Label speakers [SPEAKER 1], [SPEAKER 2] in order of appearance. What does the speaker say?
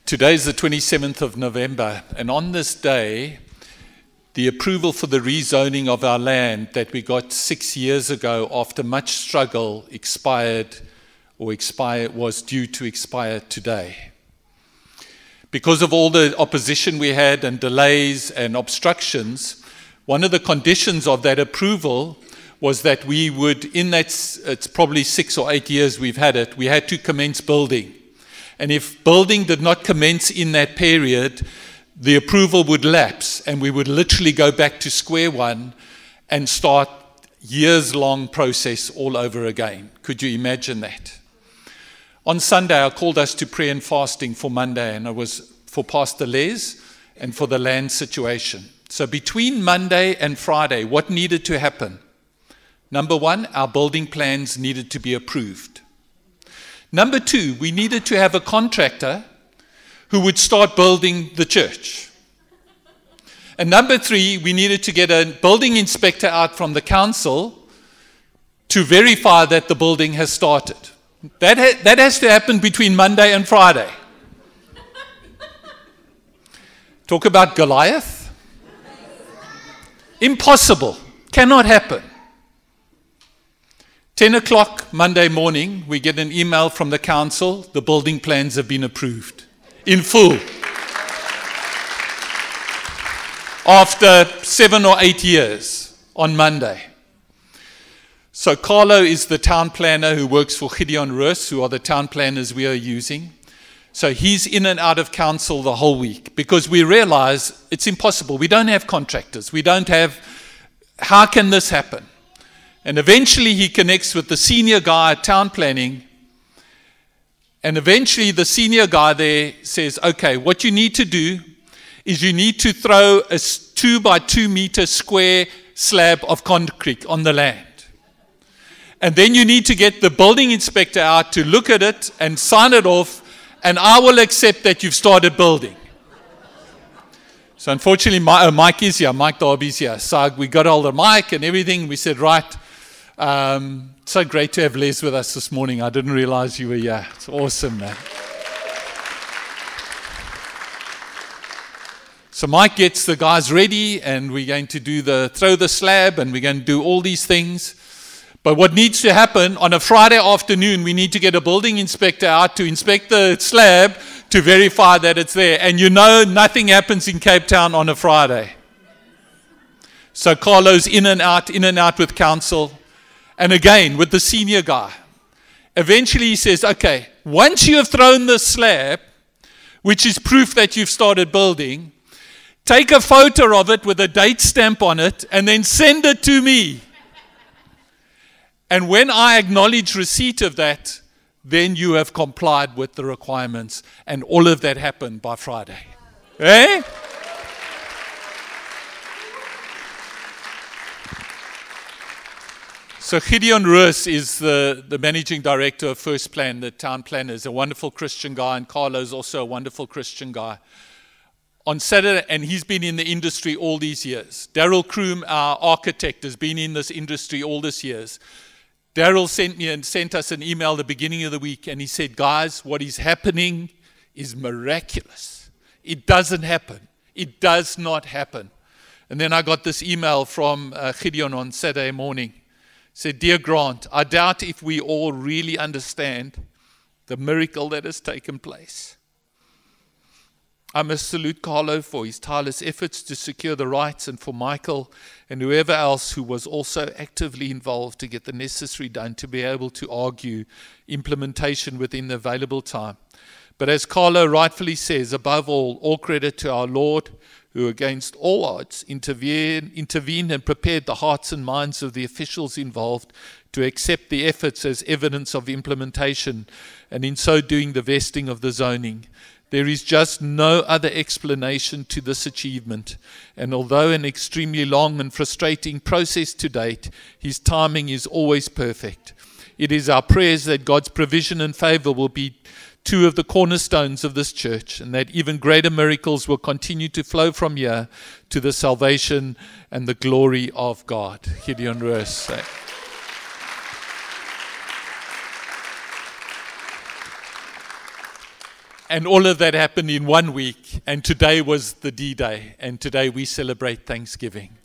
[SPEAKER 1] Today is the 27th of November, and on this day, the approval for the rezoning of our land that we got 6 years ago after much struggle was due to expire today. Because of all the opposition we had and delays and obstructions, one of the conditions of that approval was that we would, it's probably 6 or 8 years we've had it, we had to commence building. And if building did not commence in that period, the approval would lapse and we would literally go back to square one and start years-long process all over again. Could you imagine that? On Sunday, I called us to prayer and fasting for Monday, and it was for Pastor Les and for the land situation. So between Monday and Friday, what needed to happen? Number one, our building plans needed to be approved. Number two, we needed to have a contractor who would start building the church. And number three, we needed to get a building inspector out from the council to verify that the building has started. That has to happen between Monday and Friday. Talk about Goliath. Impossible. Cannot happen. 10 o'clock Monday morning, we get an email from the council. The building plans have been approved in full. After 7 or 8 years on Monday. So Carlo is the town planner who works for Gideon Roos, who are the town planners we are using. So he's in and out of council the whole week because we realize it's impossible. We don't have contractors. How can this happen? And eventually he connects with the senior guy at town planning. And eventually the senior guy there says, okay, what you need to do is you need to throw a 2 by 2 meter square slab of concrete on the land. And then you need to get the building inspector out to look at it and sign it off, and I will accept that you've started building. So unfortunately, Mike is here, Mike Darby's here. So we got hold of Mike and everything. We said, right, so great to have Les with us this morning. I didn't realize you were here. It's awesome, man. So Mike gets the guys ready, and we're going to throw the slab, and we're going to do all these things. But what needs to happen, on a Friday afternoon, we need to get a building inspector out to inspect the slab to verify that it's there. And you know nothing happens in Cape Town on a Friday. So Carlo's in and out with council. And again, with the senior guy. Eventually he says, okay, once you have thrown the slab, which is proof that you've started building, take a photo of it with a date stamp on it and then send it to me. And when I acknowledge receipt of that, then you have complied with the requirements. And all of that happened by Friday. Eh? So Gideon Roos is the managing director of First Plan, the town planner. He's a wonderful Christian guy, and Carlo's also a wonderful Christian guy. On Saturday, and he's been in the industry all these years. Daryl Kroom, our architect, has been in this industry all these years. Daryl sent us an email at the beginning of the week, and he said, guys, what is happening is miraculous. It doesn't happen. It does not happen. And then I got this email from Gideon on Saturday morning. It said, dear Grant, I doubt if we all really understand the miracle that has taken place. I must salute Carlo for his tireless efforts to secure the rights, and for Michael and whoever else who was also actively involved to get the necessary done to be able to argue implementation within the available time. But as Carlo rightfully says, above all credit to our Lord, who against all odds intervened and prepared the hearts and minds of the officials involved to accept the efforts as evidence of implementation, and in so doing the vesting of the zoning. There is just no other explanation to this achievement, and although an extremely long and frustrating process to date, his timing is always perfect. It is our prayers that God's provision and favor will be two of the cornerstones of this church, and that even greater miracles will continue to flow from here to the salvation and the glory of God. Gideon Roos. And all of that happened in 1 week. And today was the D-Day. And today we celebrate Thanksgiving.